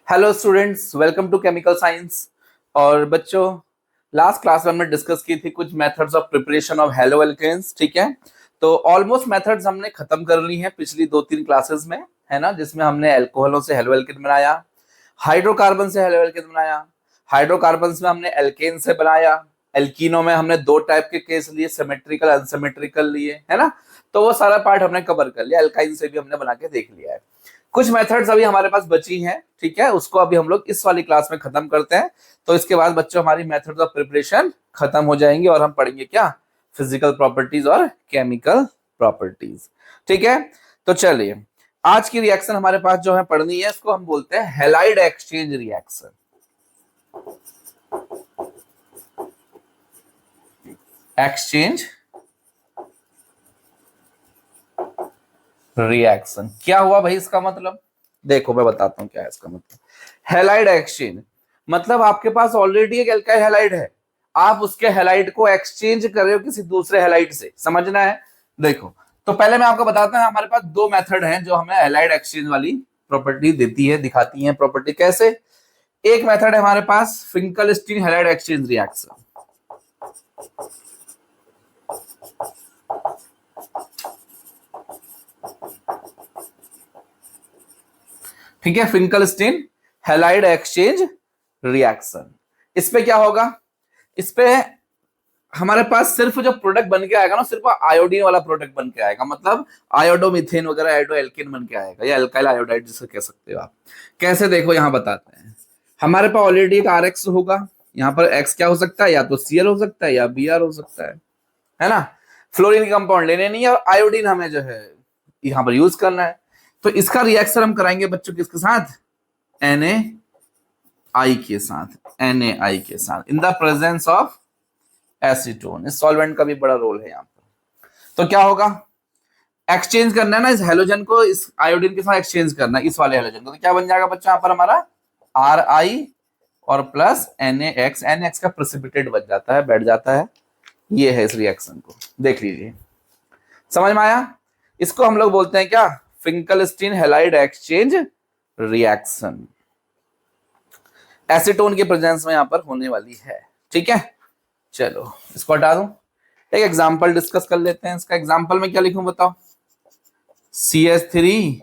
Hello students, welcome to chemical science. और बच्चों, last class में हमने डिस्कस की थी कुछ methods of preparation of haloalkanes. ठीक है, तो ऑलमोस्ट मेथड्स हमने खत्म कर ली हैं पिछली 2-3 क्लासेस में, है ना, जिसमें हमने अल्कोहलों से हेलो एल्केन बनाया, हाइड्रोकार्बन से हेलो एल्केन बनाया, हाइड्रोकार्बन में हमने एल्केन से बनाया, एल्कीनो में हमने दो टाइप के केस लिए, सिमेट्रिकल अनसिमेट्रिकल लिए, है ना। तो वो सारा पार्ट हमने कवर कर लिया, एल्काइन से भी हमने बना के देख लिया है। कुछ मेथड्स अभी हमारे पास बची हैं, ठीक है, उसको अभी हम लोग इस वाली क्लास में खत्म करते हैं। तो इसके बाद बच्चों हमारी मेथड्स ऑफ प्रिपरेशन खत्म हो जाएंगी और हम पढ़ेंगे क्या, फिजिकल प्रॉपर्टीज और केमिकल प्रॉपर्टीज। ठीक है, तो चलिए आज की रिएक्शन हमारे पास जो है पढ़नी है, इसको हम बोलते हैं halide exchange reaction. Exchange reaction क्या हुआ भाई, इसका मतलब देखो मैं बताता हूं क्या है इसका मतलब। हैलाइड एक्सचेंज मतलब आपके पास ऑलरेडी एक एल्काइल हैलाइड है, आप उसके हैलाइड को एक्सचेंज कर रहे हो किसी दूसरे हैलाइड से, समझना है। देखो, तो पहले मैं आपको बताता हूं, हमारे पास दो मेथड हैं जो हमें हैलाइड एक्सचेंज वाली प्रॉपर्टी देती है, दिखाती है प्रॉपर्टी कैसे। एक मेथड है हमारे पास फिंकलस्टीन हैलाइड एक्सचेंज रिएक्शन। ठीक है, फिंकलस्टीन हैलाइड एक्सचेंज रिएक्शन। इस पे क्या होगा, इस पे हमारे पास सिर्फ जो प्रोडक्ट बन के आएगा ना, सिर्फ आयोडीन वाला प्रोडक्ट बन के आएगा, मतलब आयोडोमिथेन वगैरह आयोडो एल्केन बन के आएगा, या अल्काइल आयोडाइड जिसे कह सकते हो आप। कैसे, देखो यहां बताते हैं। हमारे पास ऑलरेडी एक आर एक्स होगा, यहाँ पर एक्स क्या हो सकता है, या तो सीएल हो सकता है या बीआर हो सकता है ना। फ्लोरीन कंपाउंड लेने नहीं है, आयोडीन हमें जो है यहाँ पर यूज करना है। तो इसका रिएक्शन हम कराएंगे बच्चों किसके साथ, NaI के साथ, NaI के साथ in the presence of acetone. इस सॉल्वेंट का भी बड़ा रोल है यहाँ पर। तो क्या होगा, एक्सचेंज करना है ना, इस हेलोजन को इस आयोडीन के साथ एक्सचेंज करना है, इस वाले हेलोजन को। तो क्या बन जाएगा बच्चा यहाँ पर हमारा Ri और प्लस NaX। NaX का प्रेसिपिटेट बच जाता है, बैठ जाता है। ये है इस रिएक्शन को, देख लीजिए, समझ में आया। इसको हम लोग बोलते हैं क्या, Finkelstein halide exchange reaction. Acetone के प्रेजेंस में यहां पर होने वाली है। ठीक है, चलो इसको हटा दूं, एक एग्जांपल डिस्कस कर लेते हैं। इसका एग्जांपल में क्या लिखूं बताओ, CH3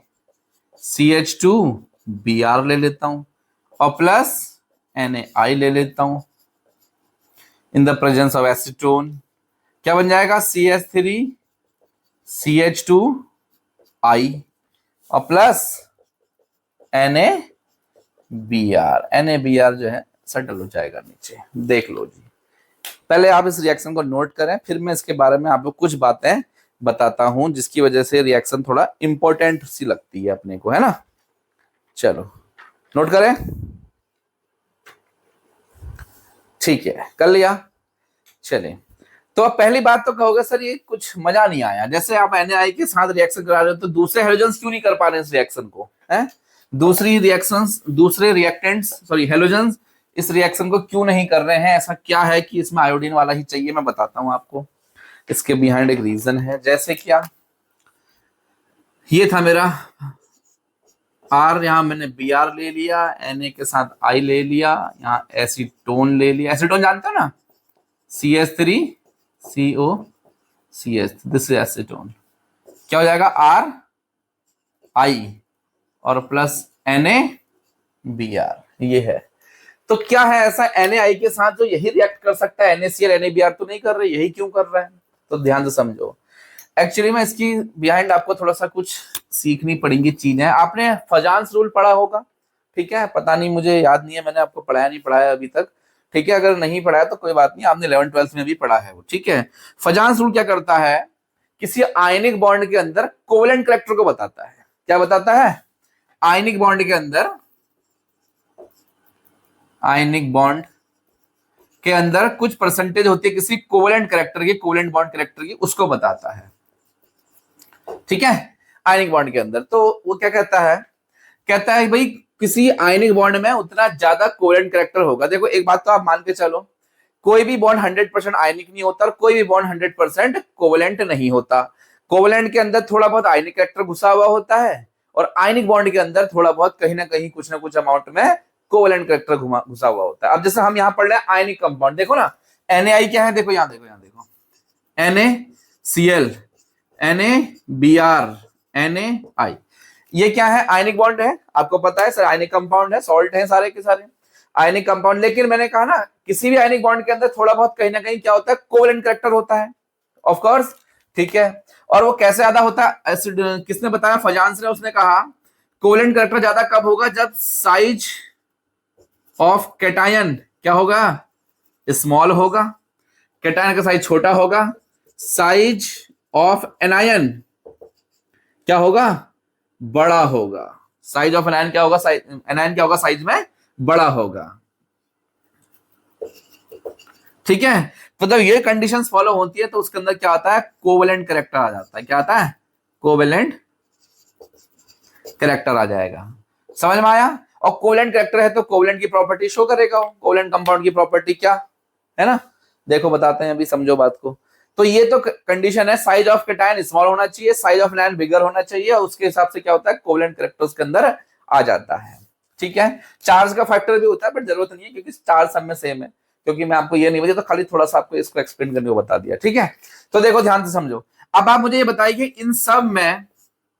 CH2 Br ले लेता हूं और प्लस NaI ले लेता हूं in the presence of acetone. क्या बन जाएगा, CH3 CH2I और प्लस NaBr जो है सेटल हो जाएगा नीचे। देख लो जी, पहले आप इस रिएक्शन को नोट करें, फिर मैं इसके बारे में आपको कुछ बातें बताता हूं जिसकी वजह से रिएक्शन थोड़ा इंपॉर्टेंट सी लगती है अपने को, है ना। चलो नोट करें, ठीक है, कर लिया। चलिए, तो अब पहली बात तो कहोगे सर ये कुछ मजा नहीं आया, जैसे आप NaI के साथ रिएक्शन करा रहे हो तो दूसरे हेलोजेंस क्यों नहीं कर पा रहे इस रिएक्शन को, है। दूसरी रिएक्शंस, दूसरे रिएक्टेंट्स सॉरी हेलोजेंस इस रिएक्शन को क्यों नहीं कर रहे हैं, ऐसा क्या है कि इसमें आयोडीन वाला ही चाहिए। मैं बताता हूं आपको, इसके बिहाइंड एक रीजन है। जैसे क्या, ये था मेरा R, यहां मैंने Br ले लिया, Na के साथ I ले लिया, यहाँ एसीटोन ले लिया। एसीटोन जानते हो ना, CH3CO दिस इज एसीटोन। क्या हो जाएगा, RI और प्लस NaBr, ये है। तो क्या है ऐसा NaI के साथ जो यही रिएक्ट कर सकता है, NaCl NaBr तो नहीं कर रहे, यही क्यों कर रहा है। तो ध्यान से समझो, एक्चुअली में इसकी बिहाइंड आपको थोड़ा सा कुछ सीखनी पड़ेंगी चीजें। आपने फजान्स रूल पढ़ा होगा, ठीक है, पता नहीं, मुझे याद नहीं है, मैंने आपको पढ़ाया नहीं पढ़ाया अभी तक, ठीक है। अगर नहीं पढ़ाया तो कोई बात नहीं, आपने 11th-12th में भी पढ़ा है वो, ठीक है। फजान्स रूल क्या करता है, किसी आयनिक बॉन्ड के अंदर कोवेलेंट कैरेक्टर को बताता है। क्या बताता है, आयनिक बॉन्ड के अंदर, आयनिक बॉन्ड के अंदर कुछ परसेंटेज होती है किसी कोवेलेंट कैरेक्टर की, कोवेलेंट बॉन्ड कैरेक्टर की, उसको बताता है, ठीक है, आयनिक बॉन्ड के अंदर। तो वो क्या कहता है भाई किसी आयनिक बॉन्ड में उतना ज्यादा कोवेलेंट कैरेक्टर होगा। देखो एक बात तो आप मान के चलो, कोई भी बॉन्ड 100% आयनिक नहीं होता और कोई भी बॉन्ड 100% कोवेलेंट नहीं होता। कोवेलेंट के अंदर थोड़ा बहुत आयनिक कैरेक्टर घुसा हुआ होता है और आयनिक बॉन्ड के अंदर थोड़ा बहुत कहीं ना कहीं कुछ ना कुछ अमाउंट में कोवेलेंट कैरेक्टर घुसा हुआ होता है। अब जैसे हम यहाँ पढ़ रहे हैं आयनिक कंपाउंड, देखो ना Na क्या है, देखो यहाँ देखो, यहाँ देखो NaCl NaBr Na, ये क्या है, आयनिक बॉन्ड है, आपको पता है सर, आयनिक कंपाउंड है, सॉल्ट है सारे के सारे आयनिक कंपाउंड। लेकिन मैंने कहा ना किसी भी आयनिक बॉन्ड के अंदर थोड़ा बहुत कहीं ना कहीं क्या होता है, कोवेलेंट कैरेक्टर होता है, ऑफ कोर्स, ठीक है। और वो कैसे ज्यादा होता है, किसने बताया, फजांस ने, उसने कहा कोवेलेंट कैरेक्टर ज्यादा कब होगा, जब साइज ऑफ कैटायन क्या होगा, स्मॉल होगा, कैटायन का साइज छोटा होगा, साइज ऑफ एनायन क्या होगा, बड़ा होगा, साइज ऑफ एनायन क्या होगा, एनायन क्या होगा, साइज में बड़ा होगा, ठीक है। तो जब ये कंडीशंस फॉलो होती है तो उसके अंदर क्या आता है, कोवेलेंट कैरेक्टर आ जाता है, क्या आता है, कोवेलेंट कैरेक्टर आ जाएगा, समझ में आया। और कोवेलेंट कैरेक्टर है तो कोवेलेंट की प्रॉपर्टी शो करेगा, कोवेलेंट कंपाउंड की प्रॉपर्टी क्या है ना, देखो बताते हैं, अभी समझो बात को। तो ये तो कंडीशन है, साइज ऑफ कैटायन स्मॉल होना चाहिए, साइज ऑफ एनायन बिगर होना चाहिए, और उसके हिसाब से क्या होता है, कोवेलेंट कैरेक्टर उसके अंदर आ जाता है, ठीक है। चार्ज का फैक्टर भी होता है, बट जरूरत नहीं है क्योंकि चार्ज सब में सेम है, क्योंकि मैं आपको ये नहीं बता, तो खाली थोड़ा सा आपको इसको एक्सप्लेन करने को बता दिया, ठीक है। तो देखो ध्यान से समझो, अब आप मुझे ये बताइए कि इन सब में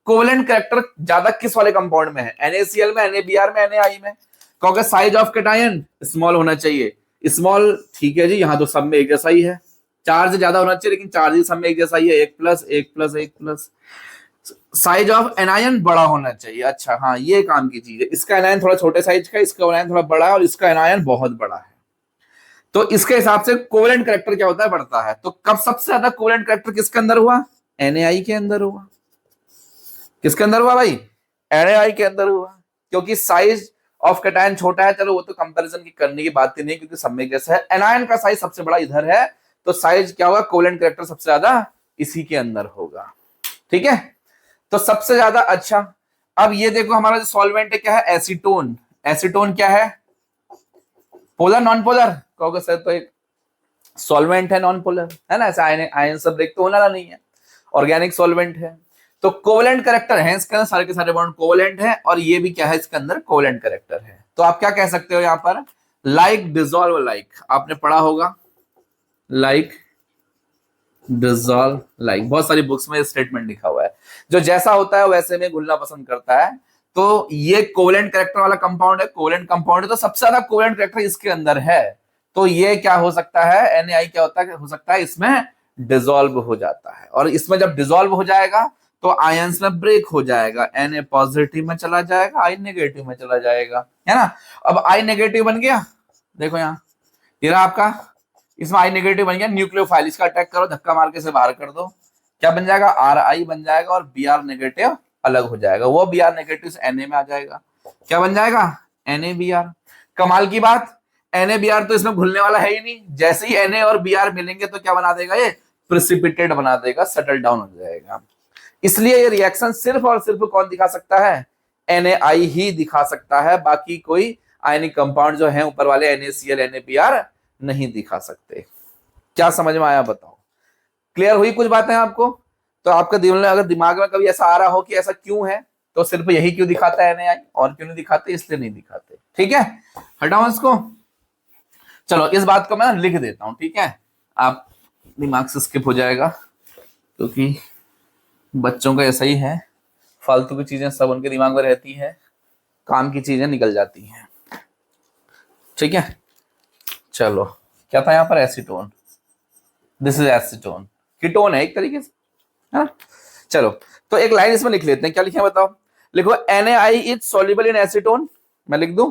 कोवेलेंट कैरेक्टर ज्यादा किस वाले कंपाउंड में है, NaCl में, NaBr में, Na में, क्योंकि साइज ऑफ कैटायन स्मॉल होना चाहिए, स्मॉल, ठीक है जी, यहाँ तो सब में एक जैसा ही है, चार्ज ज्यादा होना चाहिए लेकिन चार्ज ही सब में एक जैसा ही है, 1+1+1+। साइज ऑफ एनायन बड़ा होना चाहिए, अच्छा हाँ ये काम की चीज है, इसका एनायन थोड़ा छोटे साइज का, इसका एनायन थोड़ा बड़ा है, और इसका एनायन बहुत बड़ा है, तो इसके हिसाब से कोवेलेंट कैरेक्टर क्या होता है, बढ़ता है। तो कब सबसे ज्यादा कोवेलेंट कैरेक्टर किसके अंदर हुआ, Na के अंदर हुआ, किसके अंदर हुआ भाई, Na के अंदर हुआ, क्योंकि साइज ऑफ कैटायन छोटा है, चलो वो तो कंपैरिजन की करने की बात ही नहीं, क्योंकि सब में जैसा है, एनायन का साइज सबसे बड़ा इधर है, तो साइज क्या होगा, कोवेलेंट कैरेक्टर सबसे ज्यादा इसी के अंदर होगा, ठीक है। तो सबसे ज्यादा अच्छा, अब ये देखो हमारा जो सॉल्वेंट है क्या है, एसीटोन, एसीटोन क्या है, पोलर नॉन पोलर, कहोगे सर तो एक सॉल्वेंट है नॉन पोलर है ना, ऐसा आयन सब ब्रेक तो होने वाला नहीं है, ऑर्गेनिक सॉल्वेंट है, तो कोवेलेंट कैरेक्टर है इसके अंदर, सारे के सारे बॉन्ड कोवेलेंट है, और ये भी क्या है, इसके अंदर कोवेलेंट कैरेक्टर है। तो आप क्या कह सकते हो यहाँ पर, लाइक डिसॉल्व लाइक, आपने पढ़ा होगा, लाइक डिसॉल्व लाइक, बहुत सारी बुक्स में स्टेटमेंट लिखा हुआ है, जो जैसा होता है वैसे में घुलना पसंद करता है, तो ये कोवेलेंट कैरेक्टर वाला कंपाउंड है, कोवेलेंट कंपाउंड है, तो सबसे ज्यादा कोवेलेंट कैरेक्टर इसके अंदर है, तो ये क्या हो सकता है, Na क्या होता है, हो सकता है इसमें डिसॉल्व हो जाता है, और इसमें जब डिसॉल्व हो जाएगा तो आयंस में ब्रेक हो जाएगा, Na पॉजिटिव में चला जाएगा, I नेगेटिव में चला जाएगा, है ना। अब I नेगेटिव बन गया, देखो यहाँ ये रहा आपका, इसमें I नेगेटिव बन गया, न्यूक्लियोफाइल, इसका अटैक करो, धक्का मार के इसे बाहर कर दो, क्या बन जाएगा, Ri बन जाएगा, और Br नेगेटिव अलग हो जाएगा, वो Br नेगेटिव से Na में आ जाएगा, क्या बन जाएगा, NaBr। कमाल की बात, NaBr तो इसमें घुलने वाला है ही नहीं, जैसे ही Na और Br मिलेंगे तो क्या बना देगा, ये प्रेसिपिटेट बना देगा, सेटल डाउन हो जाएगा। इसलिए ये रिएक्शन सिर्फ और सिर्फ कौन दिखा सकता है, Na ही दिखा सकता है, बाकी कोई आयनिक कंपाउंड जो है ऊपर वाले NaCl NaBr नहीं दिखा सकते। क्या समझ में आया बताओ, क्लियर हुई कुछ बातें आपको। तो आपका अगर दिमाग में कभी ऐसा आ रहा हो कि ऐसा क्यों है, तो सिर्फ यही क्यों दिखाता है Na, और क्यों नहीं दिखाते, इसलिए नहीं दिखाते, ठीक है, हटाओ इसको। चलो इस बात को मैं लिख देता हूं, ठीक है, आप दिमाग से स्किप हो जाएगा, क्योंकि बच्चों का ऐसा ही है, फालतू की चीजें सब उनके दिमाग में रहती है, काम की चीजें निकल जाती हैं, ठीक है। चलो क्या था यहाँ पर, acetone, this is acetone, ketone है एक तरीके से, है ना। चलो तो एक लाइन इसमें लिख लेते हैं, क्या लिखे बताओ, लिखो Na is soluble in acetone, मैं लिख दूं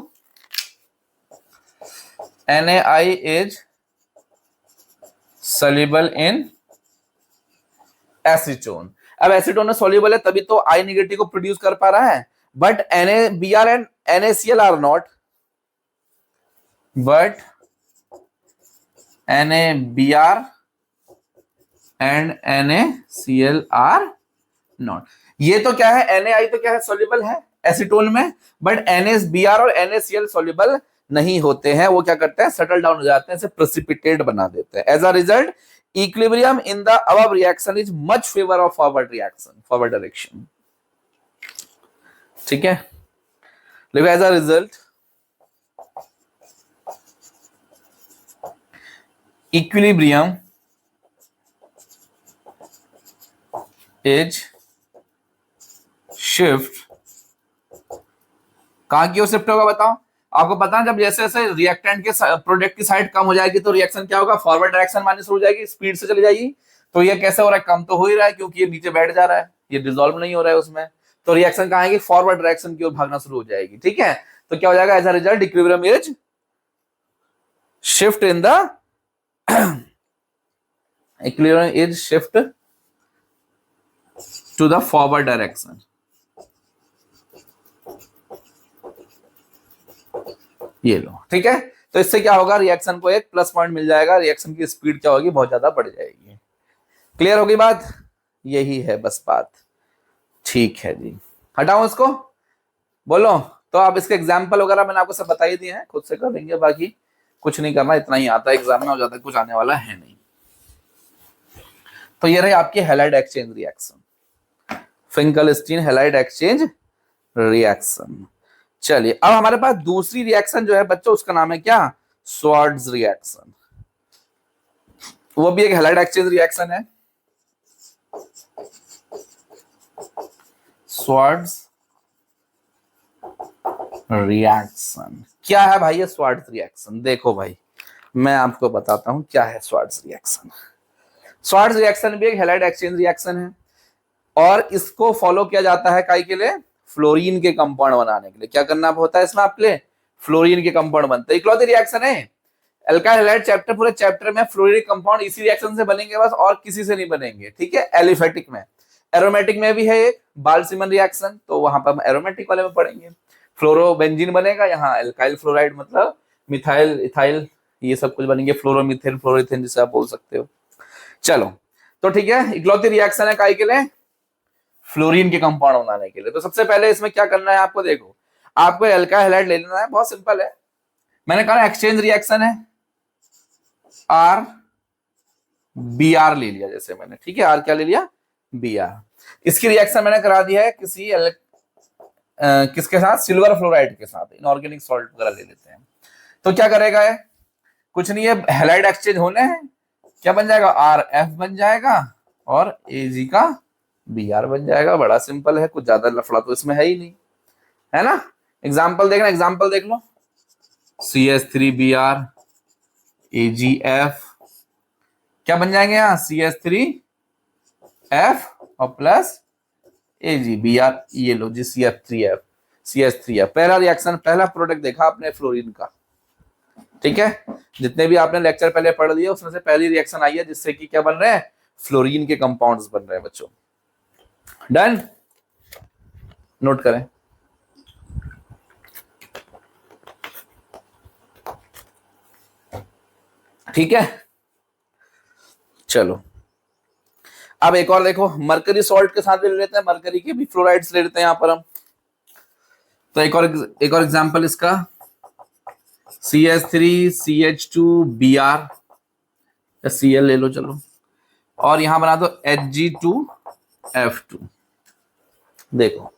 Na is soluble in acetone. अब एसीटोन में सॉल्युबल है तभी तो I नेगेटिव को प्रोड्यूस कर पा रहा है, but NaBr and NaCl are not, but NaBr and NaCl are not. ये तो क्या है, Na तो क्या है, सॉल्युबल है एसीटोन में, बट NaBr और NaCl सॉल्युबल नहीं होते हैं, वो क्या करते हैं, सेटल डाउन हो जाते हैं, इसे प्रेसिपिटेट बना देते हैं। As a result equilibrium in the above reaction is much favour of forward reaction, forward direction. ठीक है, देखो as a result equilibrium is shift, कहां की ओर शिफ्ट होगा बताओ? आपको पता है जब जैसे जैसे रिएक्टेंट के प्रोडक्ट की साइड कम हो जाएगी तो रिएक्शन क्या होगा, फॉरवर्ड डायरेक्शन माइनस हो जाएगी, स्पीड से चली जाएगी। तो ये कैसे हो रहा है, कम तो हो ही रहा है क्योंकि ये नीचे बैठ जा रहा है, ये डिसॉल्व नहीं हो रहा है उसमें, तो रिएक्शन कहां आएगी, फॉरवर्ड डायरेक्शन की ओर भागना शुरू हो जाएगी। ठीक है, तो क्या हो जाएगा as a result equilibrium is shift in the equilibrium is shift to the forward direction. ये लो, ठीक है, तो इससे क्या होगा, रिएक्शन को एक प्लस पॉइंट मिल जाएगा, रिएक्शन की स्पीड क्या होगी, बहुत ज्यादा बढ़ जाएगी। क्लियर होगी बात, यही है बस बात। ठीक है जी, हटाओ इसको, बोलो। तो आप इसके एग्जाम्पल वगैरह मैंने आपको सब बता ही दिए हैं, खुद से कर लेंगे, बाकी कुछ नहीं करना, इतना ही आता है एग्जाम में, हो जाता है, कुछ आने वाला है नहीं। तो ये रही आपकी halide exchange reaction, Finkelstein halide exchange reaction. चलिए अब हमारे पास दूसरी रिएक्शन जो है बच्चों, उसका नाम है क्या, स्वार्ट्ज रिएक्शन। वो भी एक हैलाइड एक्सचेंज रिएक्शन है, स्वार्ट्ज रिएक्शन। क्या है भाई ये स्वार्ट्ज रिएक्शन, देखो भाई मैं आपको बताता हूं क्या है स्वार्ट्ज रिएक्शन। स्वार्ट्ज रिएक्शन भी एक हैलाइड एक्सचेंज रिएक्शन है और इसको फॉलो किया जाता है काई के लिए, फ्लोरीन के कंपाउंड बनाने के लिए। क्या करना होता है इसमें आपके लिए, फ्लोरीन के कंपाउंड बनते हैं। इकलौती रिएक्शन है एल्काइल हैलाइड चैप्टर, पूरे चैप्टर में फ्लोरीन कंपाउंड इसी रिएक्शन से बनेंगे बस, और किसी से नहीं बनेंगे। ठीक है, एलिफेटिक में, एरोमेटिक में भी है एक बाल्सिमन रिएक्शन, तो वहां पर हम एरोमेटिक वाले में पढ़ेंगे। फ्लोरोबेंजीन बनेगा, यहाँ एल्काइल फ्लोराइड मतलब मिथाइल इथाइल ये सब कुछ बनेंगे, फ्लोरोमिथेन फ्लोरीथेन जिसे आप बोल सकते हो। चलो तो ठीक है, इकलौती रिएक्शन है काई के लिए, फ्लोरीन के कंपाउंड बनाने के लिए। तो सबसे पहले इसमें क्या करना है आपको, देखो आपको एल्काइल हैलाइड ले लेना है, बहुत सिंपल है। मैंने कहा एक्सचेंज रिएक्शन है, आर बी आर ले लिया जैसे मैंने, ठीक है, आर क्या ले लिया, बी आर। इसकी रिएक्शन मैंने करा दी है किसी किसके साथ, सिल्वर फ्लोराइड के साथ, इनऑर्गेनिक सॉल्ट वगैरह ले लेते हैं। तो क्या करेगा है, कुछ नहीं है, हैलाइड एक्सचेंज होने हैं, क्या बन जाएगा, आर एफ बन जाएगा और ए जी का बी आर बन जाएगा। बड़ा सिंपल है, कुछ ज्यादा लफड़ा तो इसमें है ही नहीं, है ना। एग्जाम्पल देखना, एग्जाम्पल देख लो, CH3Br AgF, क्या बन जाएंगे यहाँ, CH3F और प्लस AgBr, ये लो जी CH3F। पहला रिएक्शन, पहला प्रोडक्ट देखा आपने फ्लोरीन का। ठीक है, जितने भी आपने लेक्चर पहले पढ़ लिए उसमें से पहली रिएक्शन आई है जिससे कि क्या बन रहे हैं, फ्लोरीन के कंपाउंड्स बन रहे हैं बच्चों। डन, नोट करें। ठीक है, चलो अब एक और देखो, मरकरी सॉल्ट के साथ भी ले लेते हैं, मरकरी के भी फ्लोराइड्स ले लेते हैं यहां पर हम। तो एक और एग्जांपल इसका, CH3CH2Br या Cl ले लो चलो, और यहां बना दो Hg2F2। देखो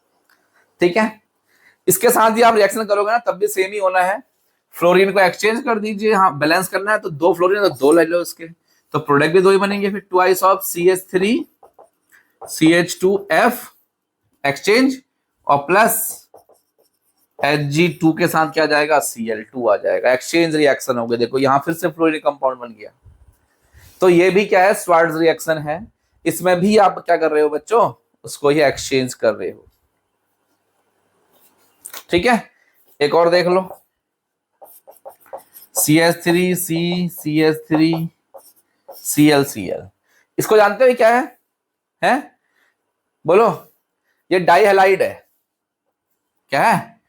ठीक है, इसके साथ ही आप रिएक्शन करोगे ना तब भी सेम ही होना है, फ्लोरीन को एक्सचेंज कर दीजिए, हाँ बैलेंस करना है तो दो फ्लोरीन तो दो ले लो इसके, तो प्रोडक्ट भी दो ही बनेंगे, फिर ट्वाइस ऑफ CH3CH2F एक्सचेंज और प्लस Hg2 के साथ क्या जाएगा, Cl2 आ जाएगा, एक्सचेंज रिएक्शन हो गया। देखो यहां फिर से फ्लोरीन कंपाउंड बन गया। तो ये भी क्या है, स्वार्ट्ज रिएक्शन है, इसमें भी आप क्या कर रहे हो बच्चों, उसको ही एक्सचेंज कर रहे हो। ठीक है, एक और देख लो, CH3CCH3ClCl, इसको जानते हो क्या है, हैं? बोलो, ये डाइहैलाइड है, क्या है,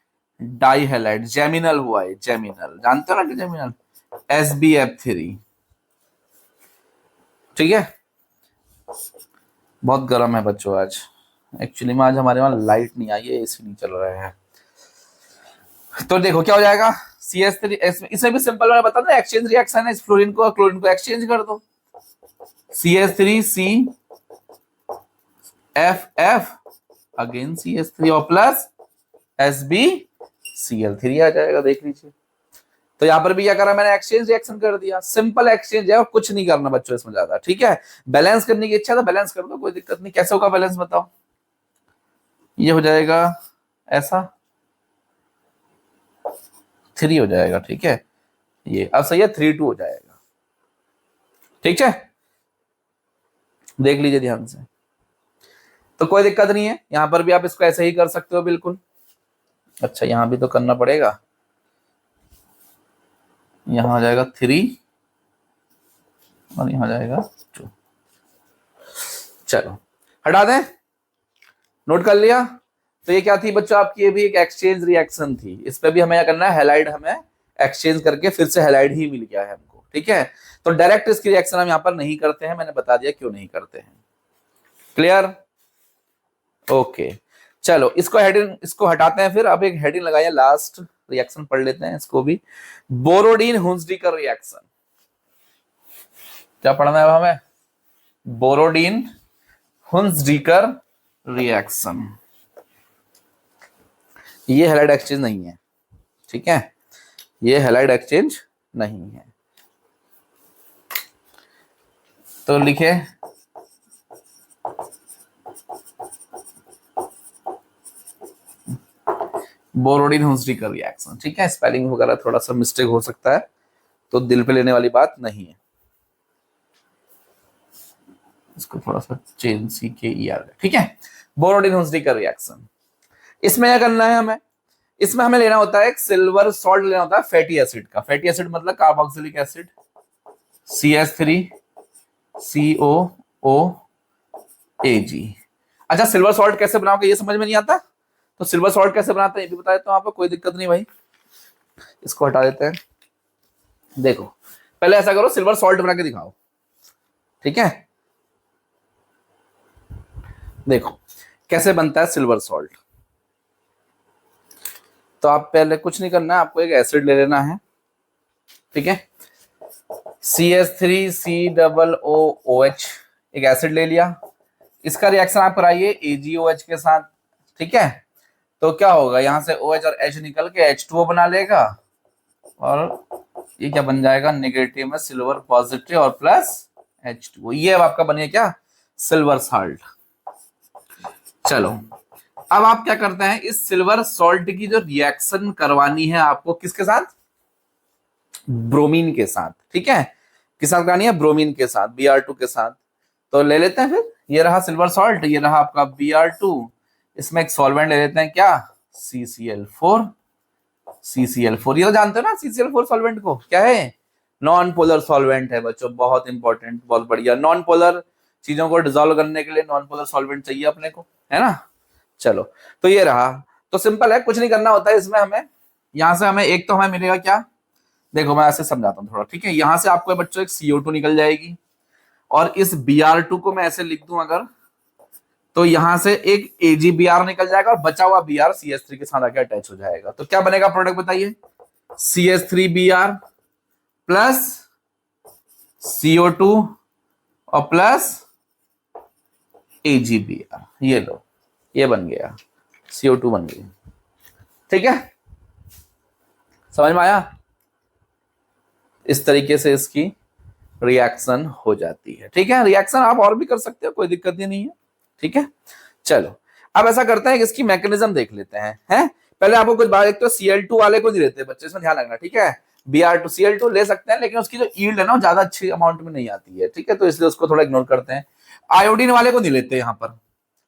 डाइहैलाइड, जेमिनल हुआ है, जेमिनल जानते हो ना, जेमिनल SbF3। ठीक है, बहुत गर्म है बच्चों आज, एक्चुअली में आज हमारे वहां लाइट नहीं आई है, एसी नहीं चल रहा है। तो देखो क्या हो जाएगा, CH3, इसमें भी सिंपल मैंने बता दूं, एक्सचेंज रिएक्शन है, इस फ्लोरीन को और क्लोरीन को एक्सचेंज कर दो, CH3CFF अगेन CH3 और प्लस SbCl3 आ जाएगा, देख लीजिए। तो यहां पर भी क्या करा मैंने, एक्सचेंज रिएक्शन कर दिया, सिंपल एक्सचेंज है और कुछ नहीं करना बच्चों इसमें ज्यादा, ठीक है। बैलेंस करने की इच्छा तो बैलेंस कर दो, कोई दिक्कत नहीं। कैसे होगा बैलेंस बताओ, ये हो जाएगा ऐसा, 3 हो जाएगा, ठीक है। ये अब सही है, 3 2 हो जाएगा, ठीक है। देख लीजिए ध्यान से, तो कोई दिक्कत नहीं है, यहां पर भी आप इसको ऐसे ही कर सकते हो बिल्कुल। अच्छा यहां भी तो करना पड़ेगा, यहां आ जाएगा 3 और यहां जाएगा 2। चलो हटा दें, नोट कर लिया। तो ये क्या थी बच्चों आपकी, ये भी एक एक्सचेंज रिएक्शन थी। इस पे भी हमें क्या करना है, हैलाइड हमें एक्सचेंज करके फिर से हैलाइड ही मिल गया है हमको, ठीक है। तो डायरेक्ट इसकी रिएक्शन हम यहां पर नहीं करते हैं, मैंने बता दिया क्यों नहीं करते हैं। Clear, okay. चलो इसको हेडिंग, इसको हटाते हैं, फिर अब एक हेडिंग लगाइए, लास्ट रिएक्शन पढ़ लेते हैं इसको भी। बोरोडीन हुंसडीकर रिएक्शन, क्या पढ़ना है अब हमें, बोरोडीन हुंसडीकर रिएक्शन। ये हैलाइड एक्सचेंज नहीं है, ठीक है, ये हैलाइड एक्सचेंज नहीं है। तो लिखे बोरोडीन हुंसडीकर रिएक्शन, ठीक है। स्पेलिंग वगैरह थोड़ा सा मिस्टेक हो सकता है, तो दिल पे लेने वाली बात नहीं है। इसको थोड़ा सा चेंज CKER, ठीक है। बोरोडीन हुंसडीकर रिएक्शन, इसमें क्या करना है हमें, इसमें हमें लेना होता है एक सिल्वर सॉल्ट लेना होता है फैटी एसिड का। फैटी एसिड मतलब कार्बोक्सिलिक एसिड, CH3COOAG। अच्छा सिल्वर सॉल्ट कैसे बनाओगे ये समझ में नहीं आता, तो सिल्वर सॉल्ट कैसे बनाते हैं ये भी बता देता हूं आपको, कोई दिक्कत नहीं भाई। इसको हटा देते हैं, देखो पहले ऐसा करो, सिल्वर सॉल्ट बना के दिखाओ, ठीक है। देखो कैसे बनता है सिल्वर सॉल्ट। तो आप पहले कुछ नहीं करना है, आपको एक एसिड ले लेना है, ठीक है। CH3COOH एक एसिड ले लिया, इसका रिएक्शन आप कराइए AgOH के साथ, ठीक है। तो क्या होगा, यहां से OH और H निकल के H2O बना लेगा, और ये क्या बन जाएगा, नेगेटिव में सिल्वर पॉजिटिव और प्लस H2O, ये अब आपका बनिए क्या, सिल्वर सॉल्ट। चलो अब आप क्या करते हैं, इस सिल्वर सॉल्ट की जो रिएक्शन करवानी है आपको किसके साथ, ब्रोमीन के साथ, ठीक है। किस साथ करनी है, ब्रोमीन के साथ, Br2 के साथ। तो ले लेते हैं फिर, ये रहा सिल्वर सॉल्ट, ये रहा आपका Br2, इसमें एक सॉल्वेंट ले लेते हैं क्या, CCl4। CCl4 ये तो जानते हो ना, CCl4 सॉल्वेंट को क्या है, नॉन पोलर सॉल्वेंट है बच्चों, बहुत इंपॉर्टेंट, बहुत बढ़िया। नॉन पोलर चीजों को डिसॉल्व करने के लिए नॉन पोलर सॉल्वेंट चाहिए अपने को, है ना। चलो तो ये रहा, तो सिंपल है, कुछ नहीं करना होता है इसमें हमें। यहां से हमें एक तो हमें मिलेगा क्या, देखो मैं ऐसे समझाता हूँ थोड़ा, ठीक है। यहां से आपको बच्चों एक CO2 निकल जाएगी, और इस Br2 को मैं ऐसे लिख दूं अगर, तो यहां से एक AgBr निकल जाएगा, और बचा हुआ Br CH3 के साथ आके अटैच हो जाएगा। तो क्या बनेगा प्रोडक्ट बताइए, CH3Br प्लस CO2 और प्लस AgBr, ये लो, ये बन गया, CO2 बन गई, ठीक है। समझ में आया, इस तरीके से इसकी रिएक्शन हो जाती है, ठीक है। रिएक्शन आप और भी कर सकते हो, कोई दिक्कत ही नहीं है, ठीक है। चलो अब ऐसा करते हैं कि इसकी मैकेनिज्म देख लेते हैं। पहले आपको कुछ बात, एक तो Cl2 वाले को नहीं लेते बच्चे, इसमें ध्यान रखना, ठीक है। Br2 Cl2 ले सकते हैं, लेकिन उसकी जो यील्ड है ना वो ज्यादा अच्छी अमाउंट में नहीं आती है, ठीक है, तो इसलिए उसको थोड़ा इग्नोर करते हैं। आयोडीन वाले को नहीं लेते यहाँ पर,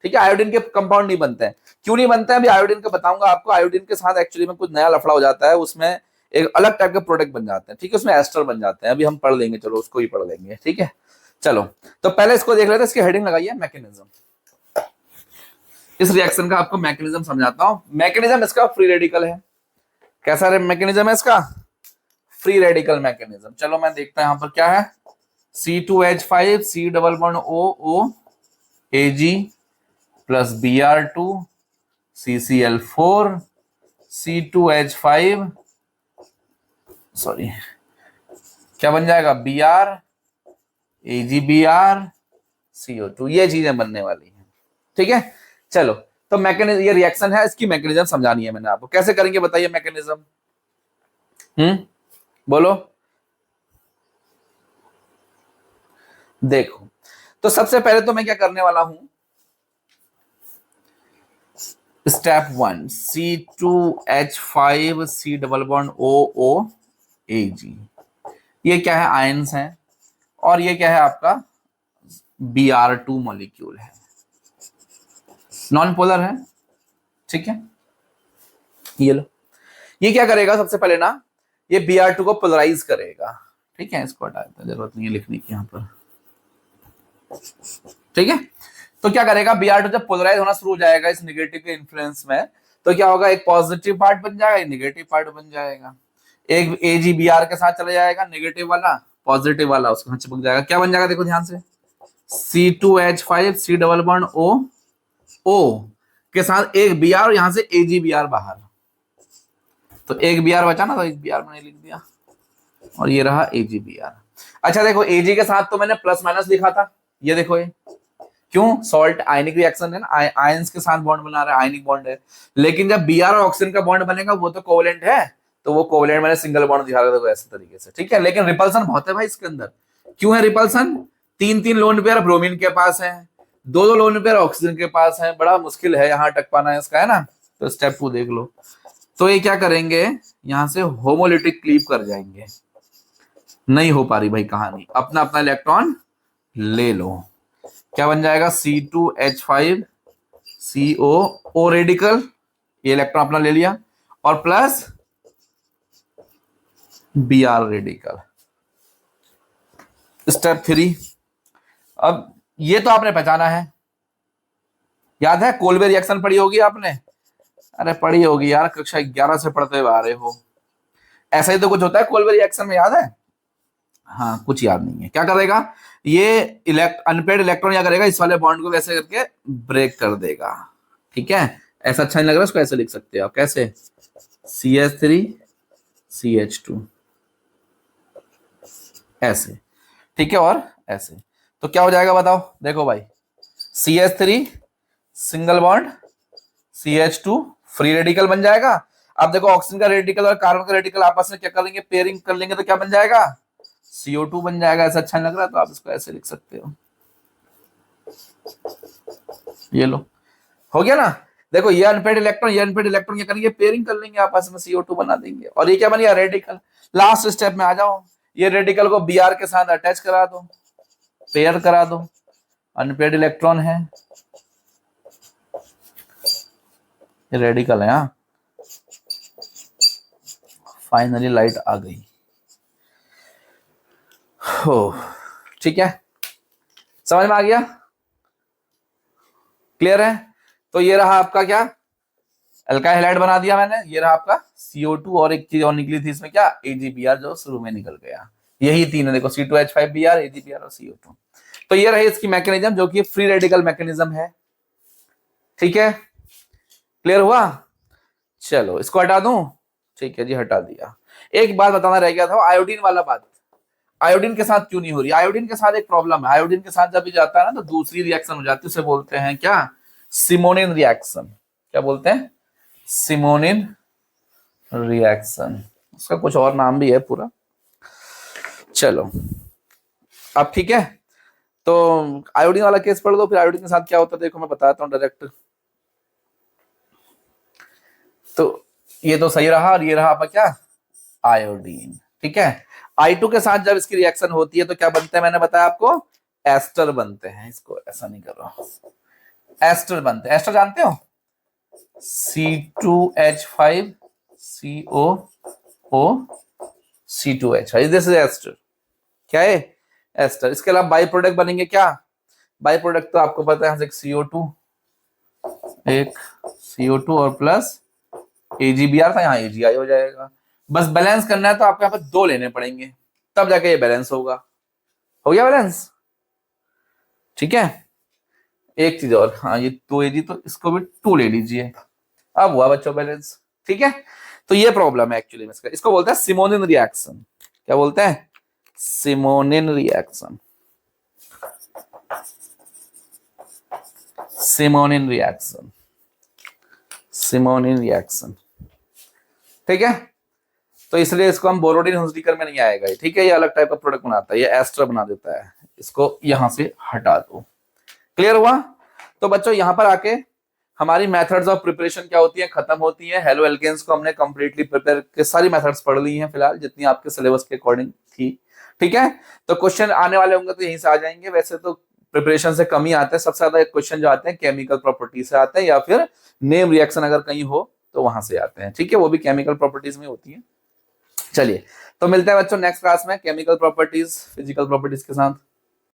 ठीक है। आयोडीन के कंपाउंड नहीं बनते हैं, क्यों नहीं बनते हैं अभी आयोडीन का बताऊंगा आपको। आयोडीन के साथ एक्चुअली में कुछ नया लफड़ा हो जाता है, उसमें एक अलग टाइप के प्रोडक्ट बन जाते हैं, ठीक है, उसमें एस्टर बन जाते हैं, अभी हम पढ़ लेंगे, चलो उसको ही पढ़ लेंगे, ठीक है। चलो तो पहले इसको देख लेते हैं, इसकी हेडिंग लगाइए मैकेनिज्म। इस रिएक्शन का आपको मैकेनिज्म समझाता हूं। मैकेनिज्म इसका फ्री रेडिकल है। कैसा मैकेनिज्म है इसका, फ्री रेडिकल मैकेनिज्म। चलो मैं देखता हूं यहां पर क्या है, C2H5 C double bond OO Ag plus Br2 CCl4 C2H5, sorry क्या बन जाएगा, Br AgBr CO2, ये चीजें बनने वाली हैं, ठीक है। चलो तो मैकेनिज्म, ये रिएक्शन है, इसकी मैकेनिज्म समझानी है मैंने आपको। कैसे करेंगे बताइए मैकेनिज्म? बोलो। देखो, तो सबसे पहले तो मैं क्या करने वाला हूं, step 1, C2H5 C double bond OOAg, ये क्या है, आयंस है, और ये क्या है आपका Br2 मॉलिक्यूल है, नॉन पोलर है, ठीक है। ये लो, ये क्या करेगा सबसे पहले ना, ये Br2 को पोलराइज करेगा, ठीक है। इसको हटा देते हैं, जरूरत नहीं है लिखने की यहां पर, ठीक है। तो क्या करेगा, Br2 जब पोलराइज होना शुरू हो जाएगा इस नेगेटिव के इन्फ्लुएंस में, तो क्या होगा, एक पॉजिटिव पार्ट बन जाएगा, एक नेगेटिव पार्ट बन जाएगा। एक AgBr के साथ चला जाएगा, नेगेटिव वाला, पॉजिटिव वाला उसके साथ चिपक जाएगा। क्या बन जाएगा, देखो ध्यान से, C2H5 C double bond O के साथ एक Br और यहां से AgBr बाहर, तो एक Br बचा ना, तो एक Br मैंने लिख दिया, और ये रहा AgBr। अच्छा देखो, Ag के साथ तो मैंने प्लस माइनस लिखा था, ये देखो, ये क्यों, सॉल्ट आयनिक रिएक्शन है ना, आयंस के साथ बॉन्ड बना रहा है, आयनिक बॉन्ड है। लेकिन जब Br और ऑक्सीजन का बॉन्ड बनेगा वो तो कोवेलेंट है, तो वो कोवेलेंट मैंने सिंगल बॉन्ड दिखा रहा था ऐसे तरीके से, ठीक है। लेकिन रिपल्सन बहुत है भाई इसके अंदर। क्यों है रिपल्सन, 3-3 लोन पेयर ब्रोमीन के पास है, 2-2 लोन पेयर ऑक्सीजन के पास है, बड़ा मुश्किल है यहाँ अटक पाना है इसका, है ना। तो स्टेप 2 देख लो, तो ये क्या करेंगे, यहां से होमोलिटिक क्लीव कर जाएंगे। नहीं हो पा रही भाई कहानी, अपना अपना इलेक्ट्रॉन ले लो, क्या बन जाएगा, C2H5 CO O रेडिकल, ये इलेक्ट्रॉन अपना ले लिया, और प्लस Br रेडिकल। स्टेप 3, अब ये तो आपने पहचाना है, याद है कोल्बे रिएक्शन पढ़ी होगी आपने, अरे पढ़ी होगी यार, कक्षा 11 से पढ़ते हुए आ रहे हो। ऐसा ही तो कुछ होता है कोल्बे रिएक्शन में, याद है? हाँ, कुछ याद नहीं है। क्या करेगा, ये अनपेड इलेक्ट्रॉन क्या करेगा, इस वाले बॉन्ड को वैसे करके ब्रेक कर देगा, ठीक है। ऐसा अच्छा नहीं लग रहा, इसको ऐसे लिख सकते हो आप, कैसे, CH3 CH2 ऐसे, ठीक है, और ऐसे। तो क्या हो जाएगा बताओ, देखो भाई, CH3 single bond CH2 free radical बन जाएगा। अब देखो, ऑक्सीजन का रेडिकल और कार्बन का रेडिकल आपस में क्या कर लेंगे, पेयरिंग कर लेंगे, तो क्या बन जाएगा, CO2 बन जाएगा। ऐसा अच्छा नहीं लग रहा, तो आप इसको ऐसे लिख सकते हो, ये लो, हो गया ना। देखो, ये अनपेड इलेक्ट्रॉन, ये अनपेड इलेक्ट्रॉन क्या करेंगे, पेयरिंग कर लेंगे आपस में, CO2 बना देंगे, और ये क्या बन गया, रेडिकल। लास्ट स्टेप में आ जाओ, ये रेडिकल को Br के साथ अटैच करा दो, पेयर करा दो, अनपेड इलेक्ट्रॉन है, ये रेडिकल है, हाँ। फाइनली लाइट आ गई, हो, ठीक है, समझ में आ गया, क्लियर है। तो ये रहा आपका क्या, अल्काइल हैलाइड बना दिया मैंने, ये रहा आपका CO2, और एक चीज और निकली थी इसमें, क्या, AgBr, जो शुरू में निकल गया। यही तीन है, देखो, C2H5Br, AgBr और CO2। तो ये रही इसकी मैकेनिज्म, जो कि फ्री रेडिकल मैकेनिज्म है, ठीक है, क्लियर हुआ। चलो इसको हटा दूं, ठीक है जी, हटा दिया। एक बात बताना रह गया था, आयोडीन वाला बात, आयोडीन के साथ क्यों नहीं हो रही, आयोडीन के साथ एक प्रॉब्लम है, आयोडीन के साथ जब भी जाता है ना, तो दूसरी रिएक्शन हो जाती है, उसे बोलते हैं क्या, सिमोनिन रिएक्शन। क्या बोलते हैं, सिमोनिन रिएक्शन, उसका कुछ और नाम भी है पूरा। चलो अब ठीक है, तो आयोडीन वाला केस पढ़ दो, फिर आयोडीन के साथ क्या होता है देखो, मैं बताता हूँ डायरेक्ट। तो ये तो सही रहा, और ये रहा आपका क्या, आयोडीन, ठीक है। I2 के साथ जब इसकी रिएक्शन होती है तो क्या बनते हैं, मैंने बताया आपको, एस्टर बनते हैं। इसको ऐसा नहीं कर रहा, एस्टर बनते हैं, एस्टर जानते हो, C2H5 COO C2H5, this is ester, क्या है, एस्टर। इसके अलावा बाई प्रोडक्ट बनेंगे, क्या बाई प्रोडक्ट, तो आपको पता है, एक CO2 और प्लस AgBr था, यहाँ AgI हो जाएगा। बस बैलेंस करना है, तो आपको यहाँ पर 2 लेने पड़ेंगे, तब जाके ये बैलेंस होगा। हो गया बैलेंस, ठीक है। एक चीज और, हाँ, ये 2Ag, तो इसको भी 2 ले लीजिए, अब हुआ बच्चों बैलेंस, ठीक है। तो ये प्रॉब्लम है एक्चुअली में इसका, इसको बोलते हैं सिमोनिन रिएक्शन। क्या बोलते हैं, सिमोनिन रिएक्शन, सिमोनिन रिएक्शन, सिमोनिन रिएक्शन, ठीक है। तो इसलिए इसको हम बोरोडिन हुंसडीकर में नहीं आएगा, ठीक है। ये अलग टाइप का प्रोडक्ट बनाता है, ये एस्टर बना देता है। इसको यहां से हटा दो। क्लियर हुआ? तो बच्चों यहां पर आके हमारी मेथड्स ऑफ प्रिपरेशन क्या होती है, खत्म होती है। हेलो एल्केन्स को हमने कंप्लीटली प्रिपेयर के सारी मेथड्स पढ़ ली हैं फिलहाल, जितनी आपके सिलेबस के अकॉर्डिंग थी, ठीक है। तो क्वेश्चन आने वाले होंगे तो यहीं से आ जाएंगे। वैसे तो प्रिपरेशन से कम ही आते हैं, सबसे ज्यादा क्वेश्चन जो आते हैं केमिकल प्रॉपर्टी से आते हैं, या फिर नेम रिएक्शन अगर कहीं हो तो वहां से आते हैं, ठीक है। वो भी केमिकल प्रॉपर्टीज में होती है। चलिए, तो मिलते हैं बच्चों नेक्स्ट क्लास में केमिकल प्रॉपर्टीज, फिजिकल प्रॉपर्टीज के साथ।